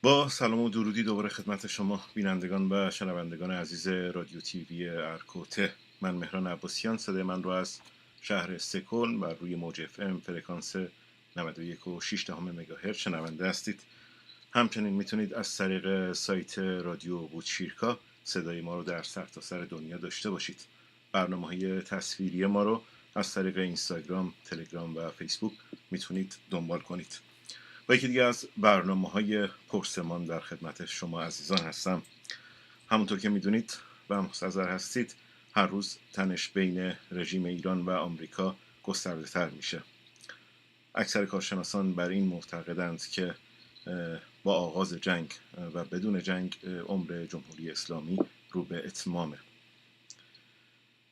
با سلام و درودی دوباره خدمت شما بینندگان و شنوندگان عزیز رادیو تیوی ارکوته. من مهران عباسیان، صدای من رو از شهر استکهلم بر روی موج FM فرکانس 91.6 مگاهرتز شنونده هستید. همچنین میتونید از طریق سایت رادیو بوتشیرکا صدای ما رو در سرتاسر دنیا داشته باشید. برنامه‌های تصویری ما رو از طریق اینستاگرام، تلگرام و فیسبوک میتونید دنبال کنید. و یکی دیگه از برنامه‌های پرسمان در خدمت شما عزیزان هستم. همونطور که میدونید و مستحضر هستید، هر روز تنش بین رژیم ایران و آمریکا گسترده تر میشه. اکثر کارشناسان بر این معتقدند که با آغاز جنگ و بدون جنگ عمر جمهوری اسلامی رو به اتمامه.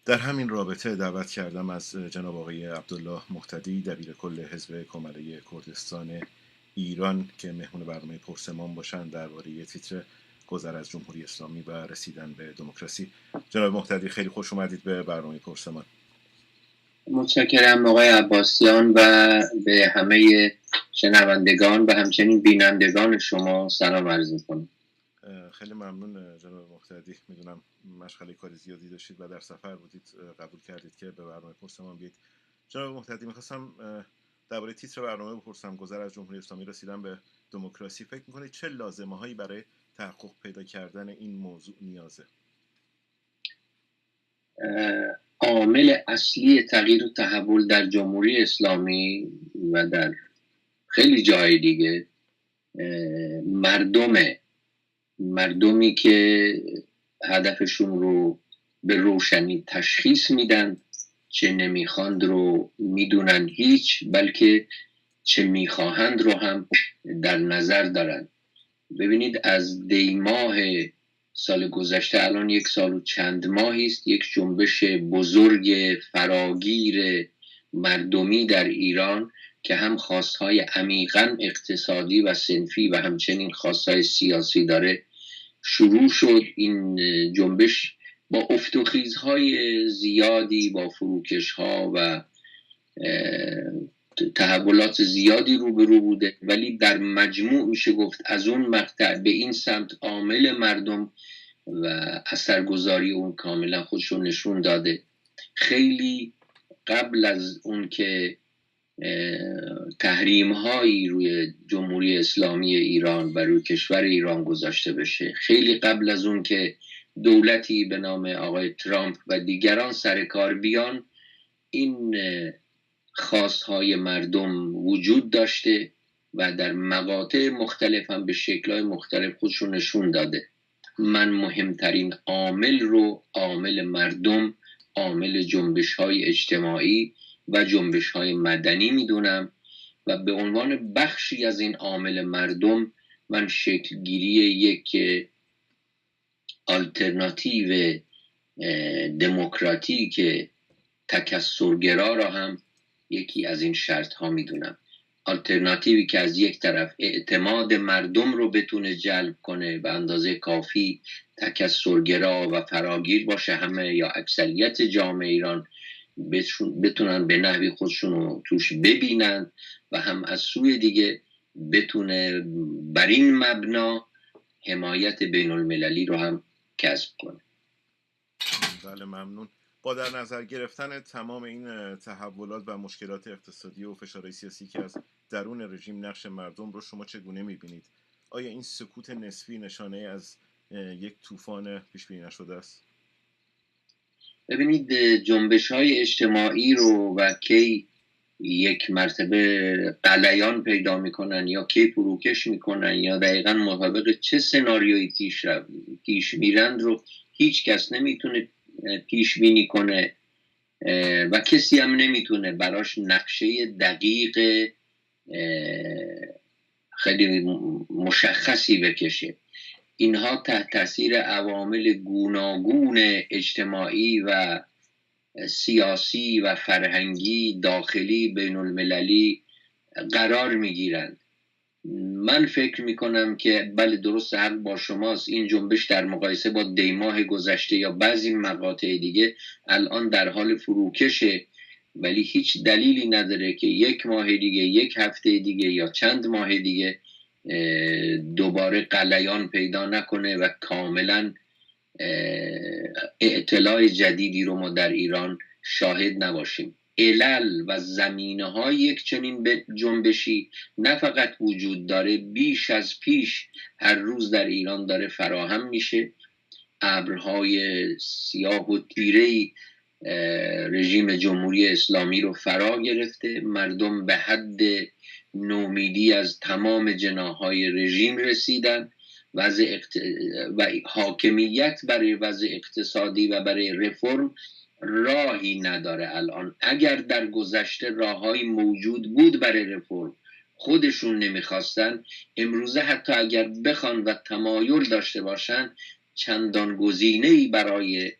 در همین رابطه دعوت کردم از جناب آقای عبدالله مهتدی، دبیر کل حزب کمره کردستان ایران، که مهمون برنامه پرسمان باشن درباره تیتر گذر از جمهوری اسلامی و رسیدن به دموکراسی. جناب مهتدی، خیلی خوش اومدید به برنامه پرسمان. متشکرم آقای عباسیان و به همه شنوندگان و همچنین بینندگان شما سلام عرض می‌کنم. خیلی ممنون جناب مهتدی. میدونم مشغله کاری زیادی داشتید و در سفر بودید، قبول کردید که به برنامه پرسمان بیایید. جناب مهتدی، میخواستم درباره تیتر برنامه بپرسم، گذر از جمهوری اسلامی رسیدن به دموکراسی. فکر میکنید چه لازمه‌هایی برای تحقق پیدا کردن این موضوع نیازه؟ عامل اصلی تغییر و تحول در جمهوری اسلامی و در خیلی جای دیگه مردمی که هدفشون رو به روشنی تشخیص میدن، چه نمیخواند رو میدونن هیچ، بلکه چه میخواهند رو هم در نظر دارن. ببینید از دیماه سال گذشته الان 1 سال و چند ماهی است یک جنبش بزرگ فراگیر مردمی در ایران که هم خواستهای عمیقاً اقتصادی و صنفی و همچنین خواستهای سیاسی داره شروع شد. این جنبش با افت و خیزهای زیادی، با فروکش‌ها و تحولات زیادی روبرو بوده، ولی در مجموع میشه گفت از اون مقطع به این سمت عامل مردم و اثرگذاری اون کاملا خودش رو نشون داده. خیلی قبل از اون که تحریم هایی روی جمهوری اسلامی ایران و روی کشور ایران گذاشته بشه، خیلی قبل از اون که دولتی به نام آقای ترامپ و دیگران سر کار بیان، این خواستهای مردم وجود داشته و در مقاطع مختلف هم به شکل‌های مختلف خودشون نشون داده. من مهمترین عامل مردم، عامل جنبش‌های اجتماعی و جنبش‌های مدنی میدونم و به عنوان بخشی از این عامل مردم من شکلگیری یک آلترناتیو دموکراتیک تکثرگرا را هم یکی از این شرط ها میدونم. آلترناتیوی که از یک طرف اعتماد مردم رو بتونه جلب کنه، به اندازه کافی تکثرگرا و فراگیر باشه، همه یا اکثریت جامعه ایران بتونن به نحوی خودشون رو توش ببینن و هم از سوی دیگه بتونه بر این مبنا حمایت بین المللی رو هم کسب کنه. بله ممنون. با در نظر گرفتن تمام این تحولات و مشکلات اقتصادی و فشارهای سیاسی که از درون رژیم نقش مردم رو شما چگونه میبینید؟ آیا این سکوت نسبی نشانه از یک طوفان پیش بینی نشده است؟ ببینید جنبش های اجتماعی رو و کی یک مرتبه غلیان پیدا میکنن یا کی فروکش میکنن یا دقیقا مطابق چه سناریویی پیش میرند رو هیچ کس نمیتونه پیش بینی کنه و کسی هم نمیتونه براش نقشه دقیق خیلی مشخصی بکشه. اینها تحت تاثیر عوامل گوناگون اجتماعی و سیاسی و فرهنگی داخلی بین المللی قرار میگیرند. من فکر میکنم که بله درست، حق با شماست، این جنبش در مقایسه با دیماه گذشته یا بعضی مقاطع دیگه الان در حال فروکشه، ولی هیچ دلیلی نداره که 1 ماه دیگه، 1 هفته دیگه یا چند ماه دیگه دوباره غلیان پیدا نکنه و کاملا اطلاع جدیدی رو ما در ایران شاهد نباشیم. علل و زمینه های یک چنین جنبشی نه فقط وجود داره، بیش از پیش هر روز در ایران داره فراهم میشه. ابرهای سیاه و تیره‌ای رژیم جمهوری اسلامی رو فرا گرفته. مردم به حد نومیدی از تمام جناحهای رژیم رسیدن. و حاکمیت برای وضع اقتصادی و برای رفرم راهی نداره الان. اگر در گذشته راههایی موجود بود برای رفرم، خودشون نمیخواستن. امروزه حتی اگر بخوان و تمایل داشته باشن، چندان گزینه‌ای برای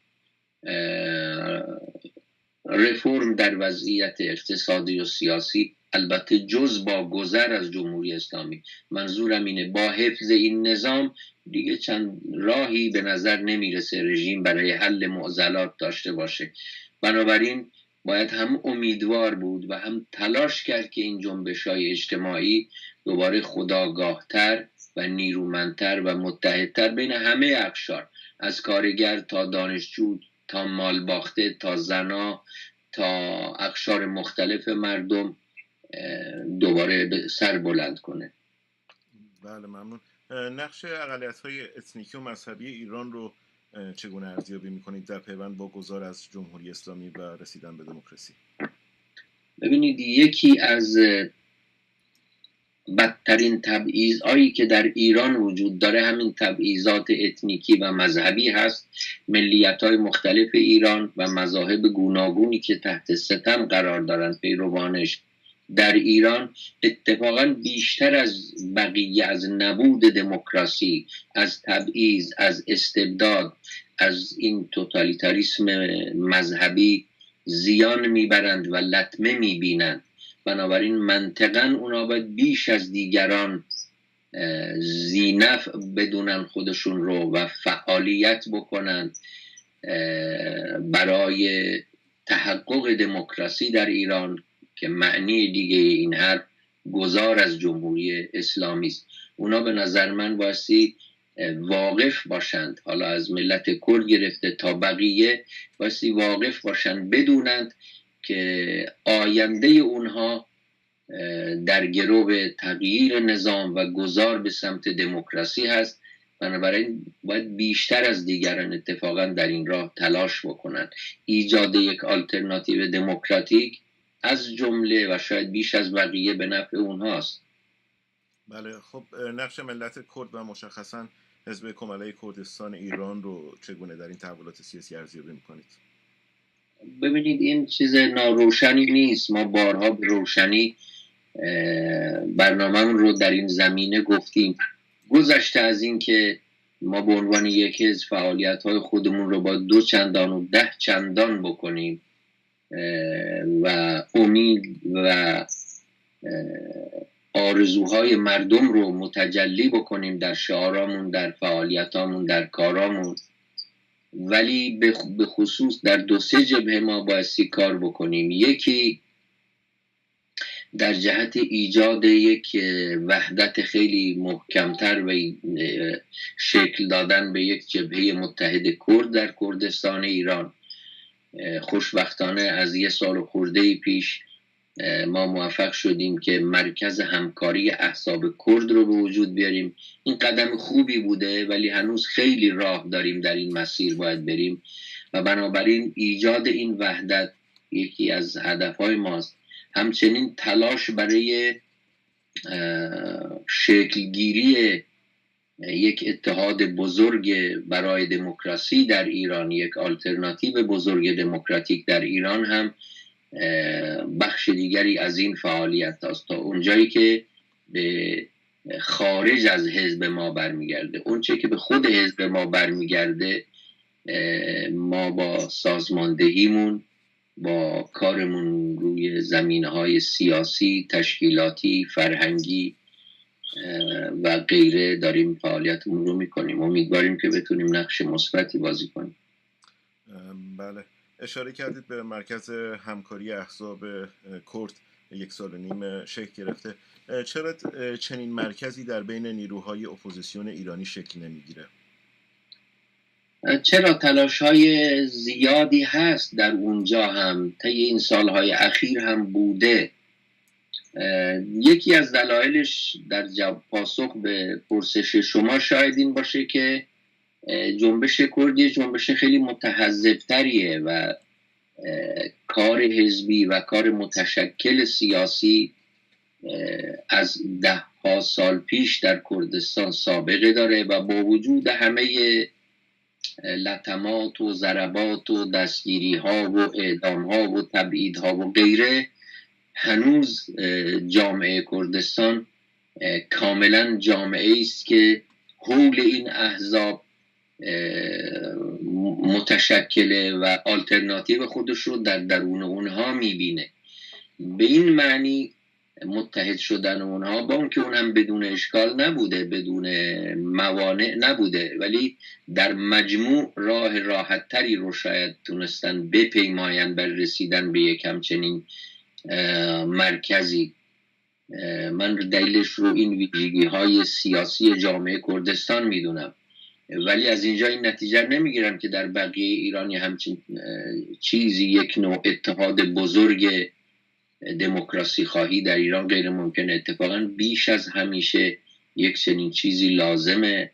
رفرم در وضعیت اقتصادی و سیاسی، البته جز با گذر از جمهوری اسلامی، منظورم اینه با حفظ این نظام، دیگه چند راهی به نظر نمیرسه رژیم برای حل معضلات داشته باشه. بنابراین باید هم امیدوار بود و هم تلاش کرد که این جنبش‌های اجتماعی دوباره خودآگاه‌تر و نیرومندتر و متحدتر بین همه اقشار، از کارگر تا دانشجو تا مالباخته تا زنا تا اقشار مختلف مردم دوباره به سر بلند کنه. بله ممنون. نقش اقلیت‌های اتنیکی و مذهبی ایران رو چگونه ارزیابی می‌کنید در پیوند با گذار از جمهوری اسلامی و رسیدن به دموکراسی؟ ببینید، یکی از بدترین تبعیض‌هایی که در ایران وجود داره همین تبعیضات اتنیکی و مذهبی هست. ملیت‌های مختلف ایران و مذاهب گوناگونی که تحت ستم قرار دارند پیروانش در ایران، اتفاقا بیشتر از بقیه از نبود دموکراسی، از تبعیض، از استبداد، از این توتالیتاریسم مذهبی زیان میبرند و لطمه میبینند. بنابراین منطقاً اونا باید بیش از دیگران زینف بدونن خودشون رو و فعالیت بکنن برای تحقق دموکراسی در ایران، که معنی دیگه این حرف گذار از جمهوری اسلامی است. اونا به نظر من بایستی واقف باشند، حالا از ملت کرد گرفته تا بقیه بایستی واقف باشند، بدونند که آینده اونها در گرو تغییر نظام و گذار به سمت دموکراسی هست. بنابراین باید بیشتر از دیگران اتفاقا در این راه تلاش بکنند. ایجاد یک آلترناتیو دموکراتیک از جمله و شاید بیش از بقیه به نفع اونهاست. بله، خب نقش ملت کرد و مشخصا حزب کماله کردستان ایران رو چگونه در این تحولات سیاسی ارزیابی میکنید؟ ببینید، این چیز ناروشنی نیست. ما بارها به روشنی برنامه‌مون رو در این زمینه گفتیم. گذشته از این که ما به عنوان یک حزب فعالیت‌های خودمون رو با 2 چندان و 10 چندان بکنیم و امید و آرزوهای مردم رو متجلی بکنیم در شعارامون، در فعالیتامون، در کارامون، ولی به خصوص در 2-3 جبهه ما بایستی کار بکنیم. یکی در جهت ایجاد یک وحدت خیلی محکمتر و شکل دادن به یک جبهه متحد کرد در کردستان ایران. خوشبختانه از 1 سال خورده پیش ما موفق شدیم که مرکز همکاری احزاب کرد رو به وجود بیاریم. این قدم خوبی بوده، ولی هنوز خیلی راه داریم در این مسیر باید بریم و بنابراین ایجاد این وحدت یکی از هدفهای ماست. همچنین تلاش برای شکلگیری یک اتحاد بزرگ برای دموکراسی در ایران، یک آلترناتیو بزرگ دموکراتیک در ایران هم بخش دیگری از این فعالیت است، تا اونجایی که به خارج از حزب ما برمیگرده. اونچه که به خود حزب ما برمیگرده، ما با سازماندهیمون، با کارمون روی زمینه‌های سیاسی، تشکیلاتی، فرهنگی و غیره داریم فعالیتمون رو میکنیم. امیدواریم که بتونیم نقش مثبتی بازی کنیم. بله، اشاره کردید به مرکز همکاری احزاب کرد. 1 سال و نیم شکل گرفته. چرا چنین مرکزی در بین نیروهای اپوزیسیون ایرانی شکل نمیگیره؟ چرا تلاش‌های زیادی هست در اونجا، هم طی این سالهای اخیر هم بوده. یکی از دلایلش در پاسخ به پرسش شما شاید این باشه که جنبش کردی جنبش خیلی متحزب‌تریه و کار حزبی و کار متشکل سیاسی از 10 سال پیش در کردستان سابقه داره و با وجود همه لطمات و ضربات و دستگیری ها و اعدام ها و تبعید ها و غیره، هنوز جامعه کردستان کاملا جامعه است که حول این احزاب متشکله و آلترناتیو خودش رو در درون اونها میبینه. به این معنی متحد شدن اونها با اون که اونم بدون اشکال نبوده، بدون موانع نبوده، ولی در مجموع راه راحت تری رو شاید تونستن بپیماین بر رسیدن به یک همچنین مرکزی. من دلیلش رو این ویژگی های سیاسی جامعه کردستان میدونم، ولی از اینجا این نتیجه نمیگیرم که در بقیه ایران همچین چیزی، یک نوع اتحاد بزرگ دموکراسی خواهی در ایران غیر ممکنه. اتفاقا بیش از همیشه یک چنین چیزی لازمه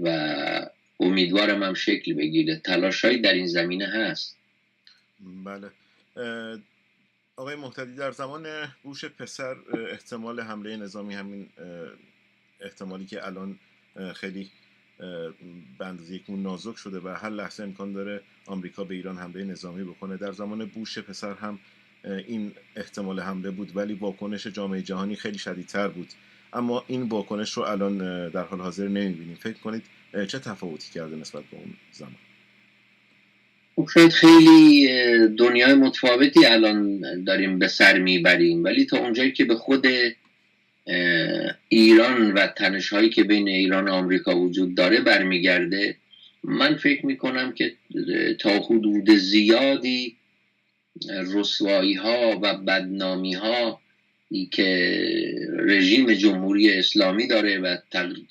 و امیدوارم هم شکل بگیره. تلاشایی در این زمینه هست. بله. آقای محتدی، در زمان بوش پسر احتمال حمله نظامی، همین احتمالی که الان خیلی به اندازه یک مون نازک شده و هر لحظه امکان داره آمریکا به ایران حمله نظامی بکنه، در زمان بوش پسر هم این احتمال حمله بود، ولی واکنش جامعه جهانی خیلی شدیدتر بود. اما این واکنش رو الان در حال حاضر نمیبینیم. فکر کنید چه تفاوتی کرده نسبت به اون زمان؟ شاید خیلی دنیای متفاوتی الان داریم به سر میبریم، ولی تا اونجایی که به خود ایران و تنش‌هایی که بین ایران و آمریکا وجود داره برمیگرده، من فکر میکنم که تا حدود زیادی رسوایی‌ها و بدنامی‌ها که رژیم جمهوری اسلامی داره و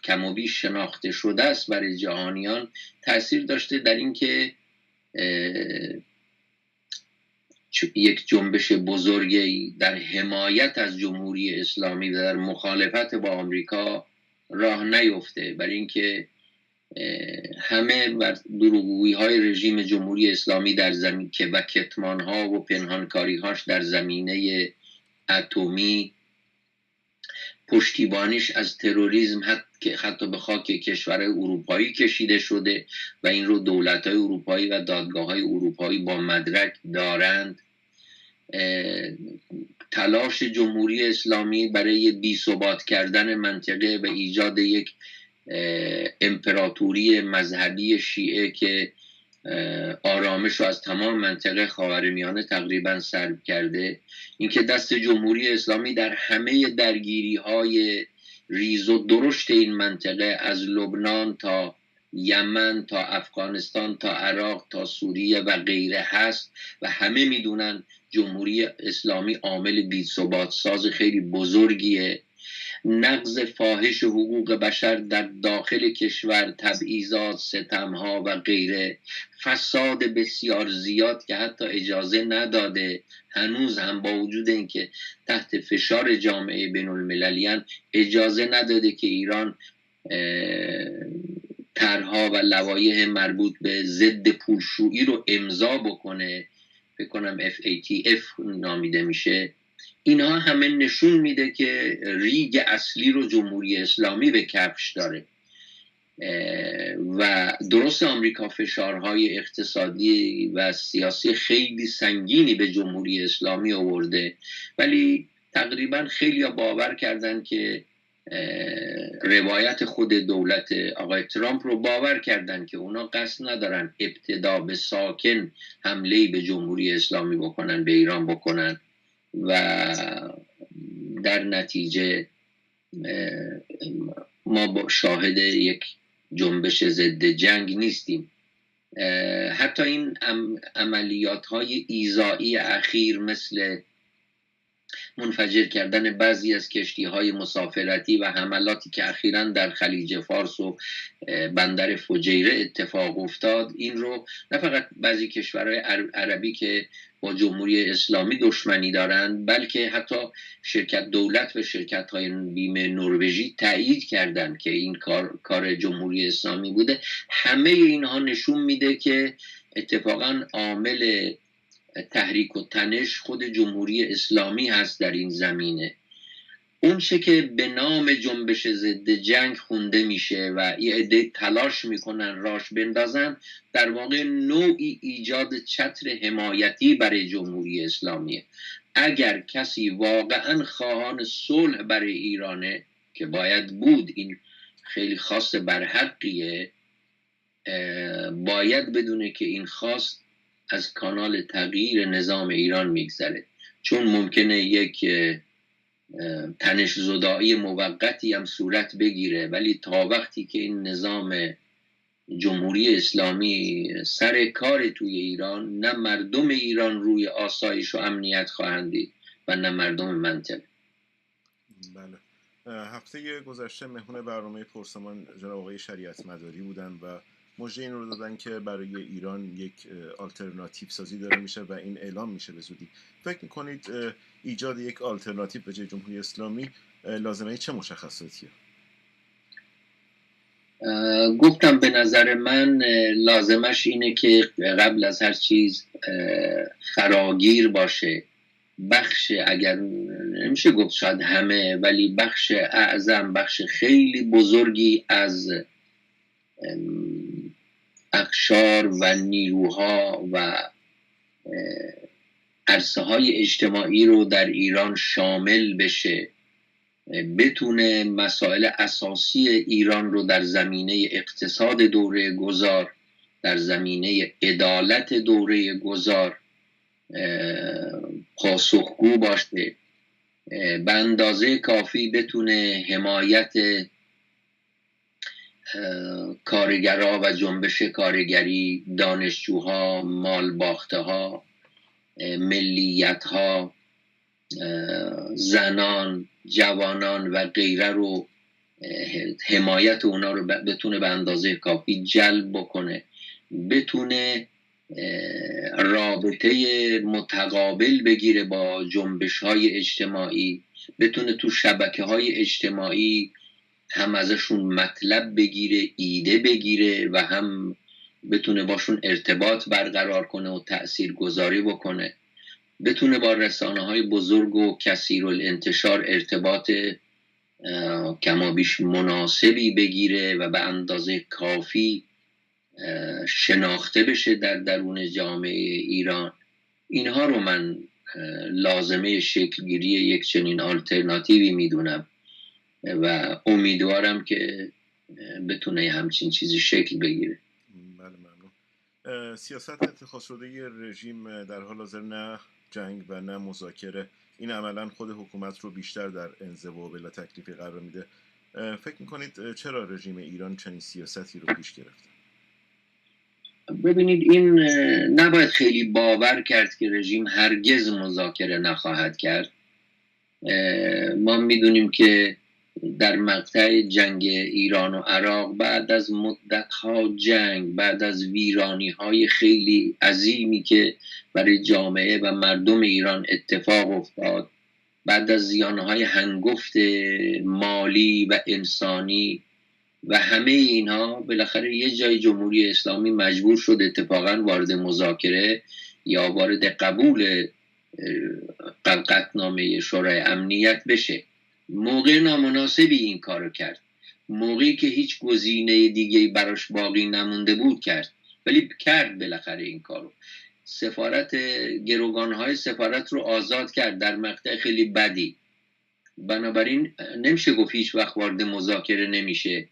کم و بیش شناخته شده است برای جهانیان تأثیر داشته در این که یک جنبش بزرگی در حمایت از جمهوری اسلامی و در مخالفت با آمریکا راه نیفته، برای اینکه همه دروغگویی‌های رژیم جمهوری اسلامی در زمین که و کتمان‌ها و پنهانکاری‌هاش در زمینه اتمی، پشتیبانیش از تروریسم حتی به خاک کشورهای اروپایی کشیده شده و این رو دولت‌های اروپایی و دادگاه‌های اروپایی با مدرک دارند. تلاش جمهوری اسلامی برای بی‌ثبات کردن منطقه و ایجاد یک امپراتوری مذهبی شیعه که آرامش رو از تمام منطقه خاورمیانه تقریبا سلب کرده، اینکه دست جمهوری اسلامی در همه درگیری‌های ریز و درشت این منطقه، از لبنان تا یمن تا افغانستان تا عراق تا سوریه و غیره هست و همه میدونن جمهوری اسلامی عامل بی‌ثبات ساز خیلی بزرگیه. نقض فاحش حقوق بشر در داخل کشور، تبعیضات، ستمها و غیره، فساد بسیار زیاد که حتی اجازه نداده، هنوز هم با وجود اینکه تحت فشار جامعه بین المللیان، اجازه نداده که ایران طرح‌ها و لوایح مربوط به ضد پولشویی رو امضا بکنه. فکر کنم FATF نامیده میشه. اینها همه نشون میده که ریگ اصلی رو جمهوری اسلامی به کفش داره و درست آمریکا فشارهای اقتصادی و سیاسی خیلی سنگینی به جمهوری اسلامی آورده، ولی تقریبا خیلی باور کردن که روایت خود دولت آقای ترامپ رو باور کردن که اونا قصد ندارن ابتدا به ساکن حمله به جمهوری اسلامی بکنن، به ایران بکنن و در نتیجه ما با شاهد یک جنبش ضد جنگ نیستیم. حتی این عملیات های ایذایی اخیر مثل منفجر کردن بعضی از کشتی‌های مسافرتی و حملاتی که اخیراً در خلیج فارس و بندر فجیره اتفاق افتاد، این رو نه فقط بعضی کشورهای عربی که با جمهوری اسلامی دشمنی دارند، بلکه حتی شرکت دولت و شرکت‌های بیمه نروژی تایید کردند که این کار جمهوری اسلامی بوده. همه اینها نشون میده که اتفاقاً عامل تحریک و تنش خود جمهوری اسلامی هست در این زمینه. اون چه که به نام جنبش ضد جنگ خونده میشه و یه عده تلاش میکنن راش بندازن، در واقع نوعی ایجاد چتر حمایتی برای جمهوری اسلامیه. اگر کسی واقعا خواهان صلح برای ایرانه که باید بود، این خیلی خواست برحقیه، باید بدونه که این خواست از کانال تغییر نظام ایران میگذره، چون ممکنه یک تنش زدایی موقتی هم صورت بگیره، ولی تا وقتی که این نظام جمهوری اسلامی سر کار توی ایران، نه مردم ایران روی آسایش و امنیت خواهند دید و نه مردم منطقه. بله. هفته گذشته مهمون برنامه پرسمان جناب آقای شریعت مداری بودن و مژده این رو دادن که برای ایران یک آلترناتیو سازی داره میشه و این اعلام میشه به زودی. فکر میکنید ایجاد یک آلترناتیو به جای جمهوری اسلامی لازمه چه مشخصاتیه؟ گفتم به نظر من لازمش اینه که قبل از هر چیز فراگیر باشه، بخش، اگر نمیشه گفت شاید همه، ولی بخش اعظم، بخش خیلی بزرگی از اقشار و نیروها و عرصه های اجتماعی رو در ایران شامل بشه، بتونه مسائل اساسی ایران رو در زمینه اقتصاد دوره گذار، در زمینه عدالت دوره گذار پاسخگو باشه، به اندازه کافی بتونه حمایت کارگرها و جنبش کارگری، دانشجوها، مالباخته‌ها، ملیت‌ها، زنان، جوانان و غیره رو، حمایت اونا رو بتونه به اندازه کافی جلب بکنه، بتونه رابطه متقابل بگیره با جنبش‌های اجتماعی، بتونه تو شبکه‌های اجتماعی هم ازشون مطلب بگیره، ایده بگیره و هم بتونه باشون ارتباط برقرار کنه و تأثیر گذاری بکنه، بتونه با رسانه‌های بزرگ و کثیر الانتشار ارتباط کمابیش مناسبی بگیره و به اندازه کافی شناخته بشه در درون جامعه ایران. اینها رو من لازمه شکلگیری یک چنین آلترناتیوی میدونم و امیدوارم که بتونه همچین چیزی شکل بگیره. بله، ممنون. سیاست اتخاذ شده رژیم در حال حاضر نه جنگ و نه مذاکره، این عملا خود حکومت رو بیشتر در انزوا و بلا تکلیفی قرار میده. فکر میکنید چرا رژیم ایران چنین سیاستی رو پیش گرفته؟ ببینید، این نباید خیلی باور کرد که رژیم هرگز مذاکره نخواهد کرد. ما میدونیم که در مقطع جنگ ایران و عراق، بعد از مدت‌ها جنگ، بعد از ویرانی‌های خیلی عظیمی که برای جامعه و مردم ایران اتفاق افتاد، بعد از زیان‌های هنگفت مالی و انسانی و همه اینها، بالاخره یه جای جمهوری اسلامی مجبور شد اتفاقاً وارد مذاکره یا وارد قبول قطعنامه شورای امنیت بشه. موقع نامناسبی این کارو کرد، موقعی که هیچ گزینه دیگه‌ای براش باقی نمونده بود کرد، ولی کرد بالاخره این کارو. سفارت، گروگان‌های سفارت رو آزاد کرد در مقطع خیلی بدی. بنابراین نمیشه گفت هیچ وقت وارد مذاکره نمیشه.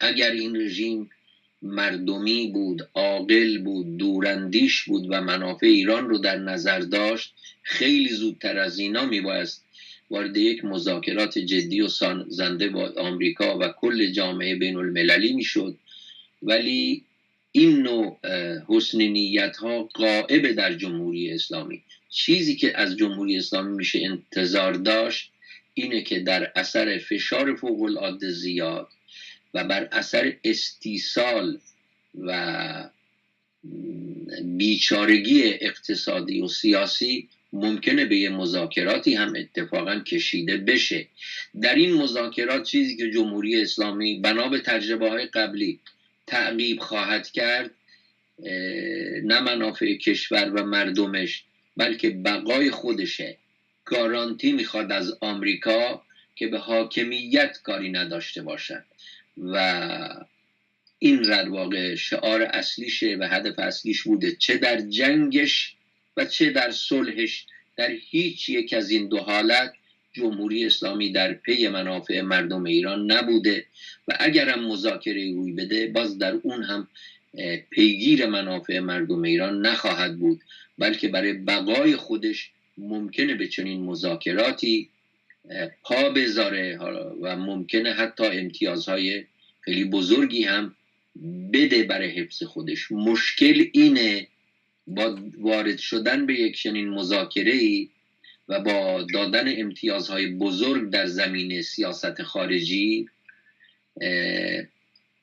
اگر این رژیم مردمی بود، عاقل بود، دوراندیش بود و منافع ایران رو در نظر داشت، خیلی زودتر از اینا میبایست وارد یک مذاکرات جدی و سازنده با آمریکا و کل جامعه بین المللی میشد. ولی این نوع حسن نیت ها غائب در جمهوری اسلامی. چیزی که از جمهوری اسلامی میشه انتظار داشت اینه که در اثر فشار فوق العاده زیاد و بر اثر استیصال و بیچارگی اقتصادی و سیاسی ممکنه به یه مذاکراتی هم اتفاقا کشیده بشه. در این مذاکرات چیزی که جمهوری اسلامی بنا به تجربه های قبلی تعقیب خواهد کرد نه منافع کشور و مردمش بلکه بقای خودشه. گارانتی میخواد از آمریکا که به حاکمیت کاری نداشته باشد و این در واقع شعار اصلیشه و هدف اصلیش بوده، چه در جنگش و چه در صلحش. در هیچ یک از این دو حالت جمهوری اسلامی در پی منافع مردم ایران نبوده و اگر هم مذاکره روی بده باز در اون هم پیگیر منافع مردم ایران نخواهد بود، بلکه برای بقای خودش ممکنه به چنین مذاکراتی پا بذاره و ممکنه حتی امتیازهای خیلی بزرگی هم بده برای حفظ خودش. مشکل اینه با وارد شدن به یک چنین مذاکره‌ای و با دادن امتیازهای بزرگ در زمینه سیاست خارجی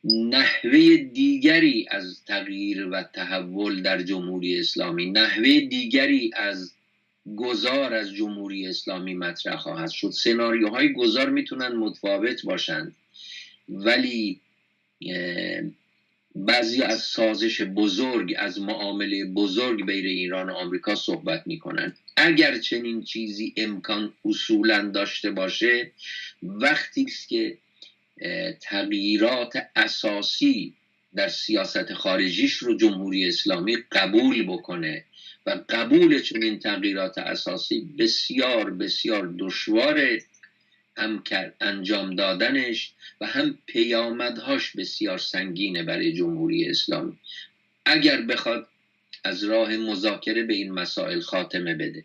نحوه دیگری از تغییر و تحول در جمهوری اسلامی، نحوه دیگری از گذار از جمهوری اسلامی مطرح خواهد شد. سناریوهای گذار میتونن متفاوت باشند ولی بعضی از سازش بزرگ، از معامله بزرگ بین ایران و آمریکا صحبت میکنن. اگر چنین چیزی امکان اصولا داشته باشه وقتی است که تغییرات اساسی در سیاست خارجیش رو جمهوری اسلامی قبول بکنه و قبول چنین تغییرات اساسی بسیار بسیار دشواره، هم انجام دادنش و هم پیامدهاش بسیار سنگینه برای جمهوری اسلامی. اگر بخواد از راه مذاکره به این مسائل خاتمه بده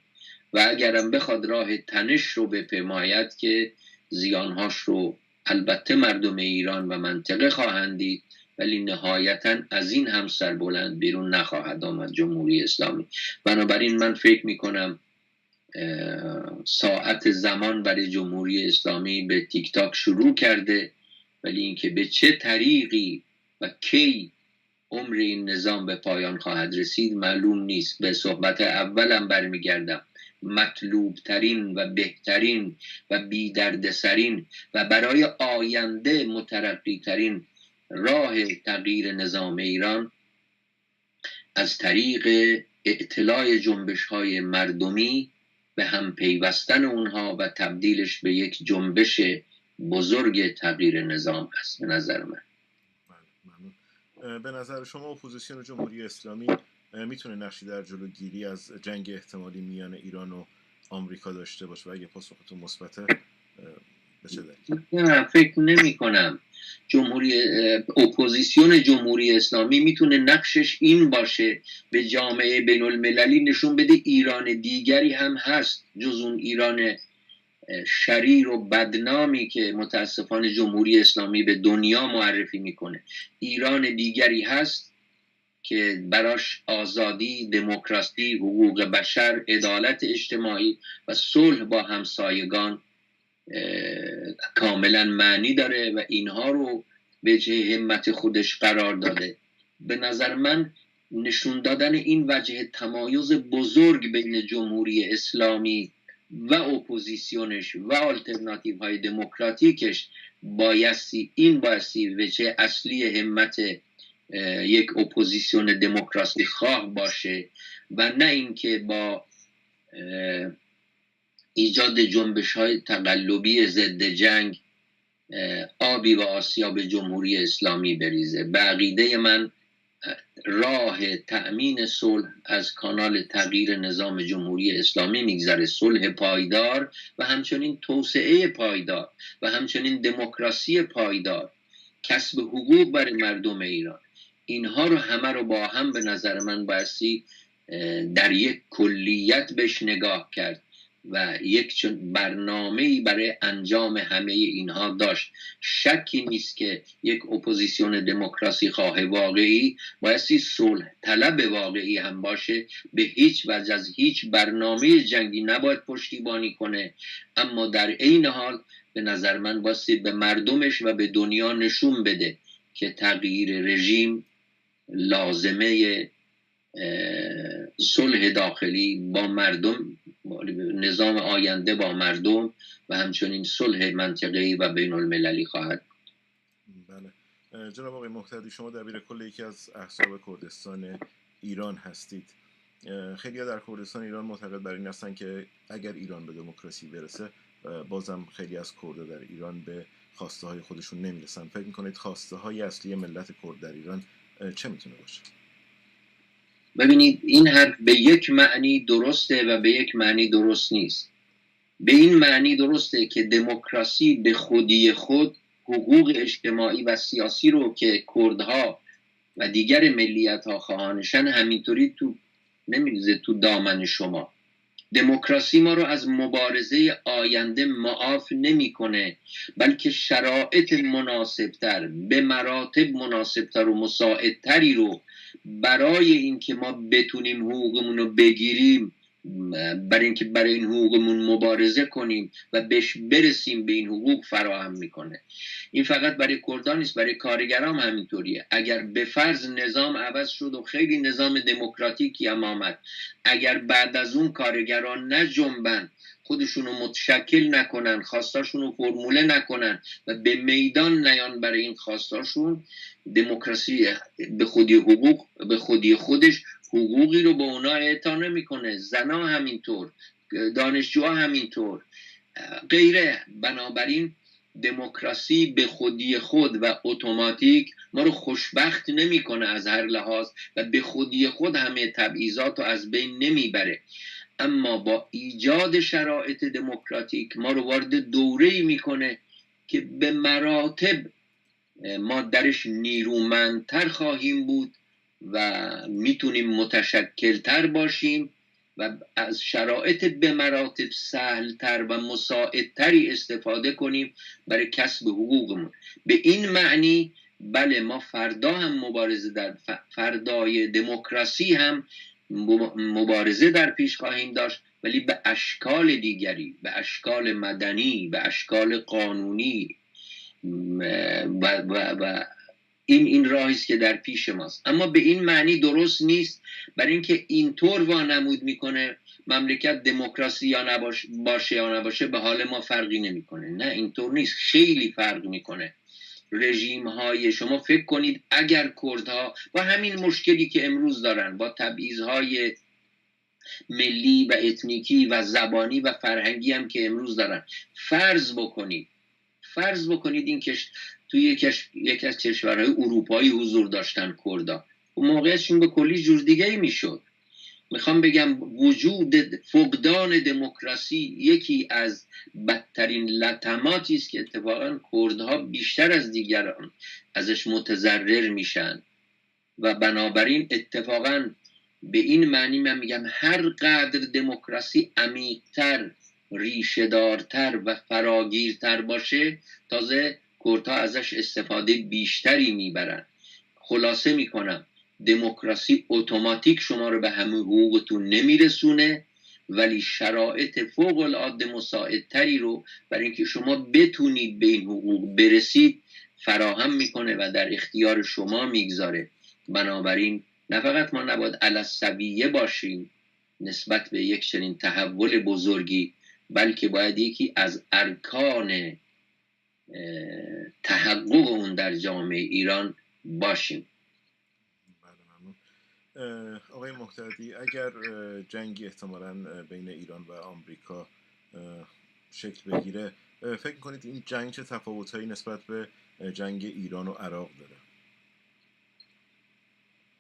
و اگرم بخواد راه تنش رو بپیماید که زیانهاش رو البته مردم ایران و منطقه خواهند دید ولی نهایتاً از این هم سربلند بیرون نخواهد آمد جمهوری اسلامی. بنابراین من فکر میکنم ساعت زمان برای جمهوری اسلامی به تیک تاک شروع کرده ولی اینکه به چه طریقی و کی عمر این نظام به پایان خواهد رسید معلوم نیست. به صحبت اولم برمیگردم، مطلوب ترین و بهترین و بی دردسرین و برای آینده مترقی ترین راه تغییر نظام ایران از طریق اطلاع جنبش های مردمی به هم پیوستن اونها و تبدیلش به یک جنبش بزرگ تغییر نظام است به نظر من. به نظر شما اپوزیسیون جمهوری اسلامی میتونه نقشی در جلوگیری از جنگ احتمالی میان ایران و آمریکا داشته باشه و اگه پاسختون مثبته به چه دلیل؟ نه فکر نمی کنم. اپوزیسیون جمهوری اسلامی میتونه نقشش این باشه به جامعه بین المللی نشون بده ایران دیگری هم هست جز اون ایران شریر و بدنامی که متاسفانه جمهوری اسلامی به دنیا معرفی میکنه. ایران دیگری هست که براش آزادی، دموکراسی، حقوق بشر، عدالت اجتماعی و صلح با همسایگان کاملا معنی داره و اینها رو به جه همت خودش قرار داده. به نظر من نشون دادن این وجه تمایز بزرگ بین جمهوری اسلامی و اپوزیسیونش و آلترناتیو های دموکراتیکش بایستی وجه اصلی همت یک اپوزیسیون دموکراسی خواه باشه و نه اینکه با ایجاد جنبش های تقلبی ضد جنگ آبی و آسیاب جمهوری اسلامی بریزه. به عقیده من راه تأمین صلح از کانال تغییر نظام جمهوری اسلامی میگذره، صلح پایدار و همچنین توسعه پایدار و همچنین دموکراسی پایدار، کسب حقوق برای مردم ایران. اینها رو همه رو با هم به نظر من بایستی در یک کلیت بهش نگاه کرد و یک برنامه‌ای برای انجام همه اینها داشت. شکی نیست که یک اپوزیسیون دموکراسی خواه واقعی بایستی صلح طلب واقعی هم باشه، به هیچ وجه از هیچ برنامه جنگی نباید پشتیبانی کنه، اما در عین حال به نظر من بایستی به مردمش و به دنیا نشون بده که تغییر رژیم لازمه صلح داخلی با مردم، نظام آینده با مردم و همچنین صلح منطقه‌ای و بین المللی خواهد. بله جناب آقای محتدی، شما دبیر کل یکی از احزاب کردستان ایران هستید. خیلی ها در کردستان ایران معتقد بر این هستند که اگر ایران به دموکراسی برسه بازم خیلی از کردها در ایران به خواسته های خودشون نمیرسن. فکر میکنید خواسته های اصلی ملت کرد در ایران چه میتونه باشه؟ ببینید این حرف به یک معنی درسته و به یک معنی درست نیست. به این معنی درسته که دموکراسی به خودی خود حقوق اجتماعی و سیاسی رو که کردها و دیگر ملیت‌ها خواهانشن همینطوری نمیریزه تو دامن شما. دموکراسی ما رو از مبارزه آینده معاف نمیکنه، بلکه شرایط مناسبتر، به مراتب مناسبتر و مساعدتری رو برای اینکه ما بتونیم حقوقمون رو بگیریم، برای اینکه برای این حقوقمون مبارزه کنیم و بهش برسیم به این حقوق فراهم میکنه. این فقط برای کردان نیست، برای کارگران همینطوریه. اگر به فرض نظام عوض شد و خیلی نظام دموکراتیکی هم آمد، اگر بعد از اون کارگران نجنبن، خودشونو متشکل نکنن، خواستاشونو فرموله نکنن و به میدان نیان برای این خواستاشون، دموکراسی به خودی حقوق به خودی خودش حقوقی رو به اونا اعطا نمیکنه. زنا همینطور، دانشجوها همینطور، غیره. بنابراین دموکراسی به خودی خود و اتوماتیک ما رو خوشبخت نمیکنه از هر لحاظ و به خودی خود همه تبعیضات رو از بین نمیبره، اما با ایجاد شرایط دموکراتیک ما رو وارد دوره‌ای میکنه که به مراتب ما درش نیرومندتر خواهیم بود و میتونیم متشکلتر باشیم و از شرایط به مراتب سهلتر و مساعدتری استفاده کنیم برای کسب حقوقمون. به این معنی بله، ما فردا هم مبارزه در فردای دموکراسی هم مبارزه در پیش خواهیم داشت، ولی به اشکال دیگری، به اشکال مدنی، به اشکال قانونی و این راهی است که در پیش ماست. اما به این معنی درست نیست، برای اینکه اینطور وانمود میکنه مملکت دموکراسی یا باشه یا نباشه به حال ما فرقی نمیکنه. نه، اینطور نیست، خیلی فرق میکنه. رژیم های شما فکر کنید اگر کردها با همین مشکلی که امروز دارن، با تبعیض‌های ملی و اتنیکی و زبانی و فرهنگی هم که امروز دارن، فرض بکنید این توی یک از کشورهای اروپایی حضور داشتن کردا، و موقعیتشون به کلی جور دیگه میشد. میخوام بگم وجود فقدان دموکراسی یکی از بدترین لطماتی است که اتفاقا کردها بیشتر از دیگران ازش متضرر میشن و بنابراین اتفاقا به این معنی من میگم هر قدر دموکراسی عمیق‌تر، ریشه‌دارتر و فراگیرتر باشه، تازه کردها ازش استفاده بیشتری میبرن. خلاصه میکنم، دموکراسی اتوماتیک شما رو به همه حقوقتون نمیرسونه، ولی شرایط فوق العاده مساعدتری رو برای اینکه شما بتونید به این حقوق برسید فراهم میکنه و در اختیار شما میگذاره. بنابراین نه فقط ما نباید علی السویه باشیم نسبت به یک چنین تحول بزرگی، بلکه باید یکی از ارکان تحقق اون در جامعه ایران باشیم. آقای محتدی، اگر جنگی احتمالاً بین ایران و آمریکا شکل بگیره، فکر می‌کنید این جنگ چه تفاوت‌هایی نسبت به جنگ ایران و عراق داره؟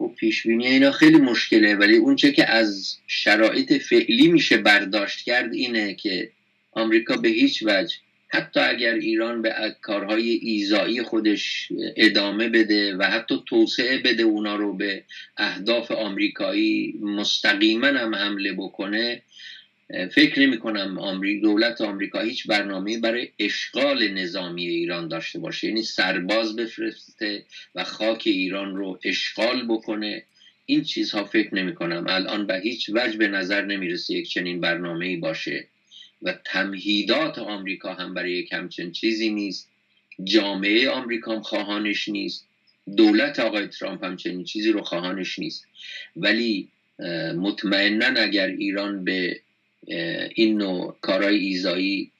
و پیشبینی اینا خیلی مشکله، ولی اون چه که از شرایط فعلی میشه برداشت کرد اینه که آمریکا به هیچ وجه، حتی اگر ایران به کارهای ایذایی خودش ادامه بده و حتی توسعه بده اونا رو به اهداف آمریکایی مستقیما هم حمله بکنه، فکر نمی کنم دولت آمریکا هیچ برنامه برای اشغال نظامی ایران داشته باشه، یعنی سرباز بفرسته و خاک ایران رو اشغال بکنه. این چیزها فکر نمی کنم الان به هیچ وجه به نظر نمیرسه یک چنین برنامه‌ای باشه و تمهیدات آمریکا هم برای یک همچین چیزی نیست. جامعه آمریکا هم خواهانش نیست، دولت آقای ترامپ هم چنین چیزی رو خواهانش نیست. ولی مطمئنا اگر ایران به این نوع کارهای ایذایی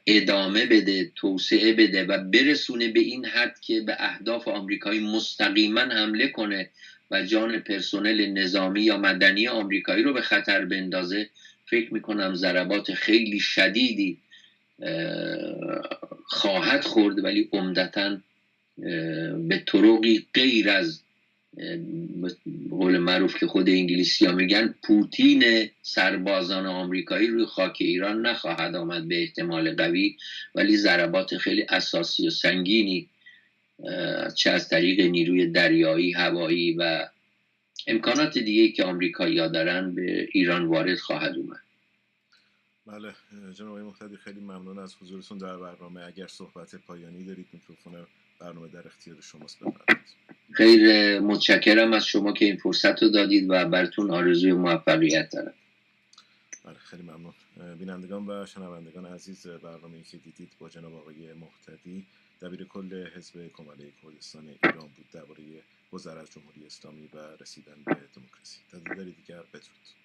ادامه بده، توسعه بده و برسونه به این حد که به اهداف آمریکایی مستقیما حمله کنه و جان پرسنل نظامی یا مدنی آمریکایی رو به خطر بندازه، فکر میکنم ضربات خیلی شدیدی خواهد خورد، ولی عمدتاً به طرقی غیر از قول معروف که خود انگلیسی ها میگن پوتین سربازان آمریکایی روی خاک ایران نخواهد آمد به احتمال قوی، ولی ضربات خیلی اساسی و سنگینی چه از طریق نیروی دریایی، هوایی و امکانات دیگه که آمریکایی‌ها دارن به ایران وارد خواهد اومد. بله جناب آقای مقتدی، خیلی ممنون از حضورتون در برنامه. اگر صحبت پایانی دارید میکروفون برنامه در اختیار شماست، بفرمایید. خیلی متشکرم از شما که این فرصت رو دادید و براتون آرزوی موفقیت دارم. بله خیلی ممنون. بینندگان و شنوندگان عزیز، برنامه‌ای که دیدید با جناب آقای مقتدی دبیر کل حزب کماله کردستان ایران بود درباره گذر از جمهوری اسلامی و رسیدن به دموکراسی. تا دیداری دیگر، بدرود.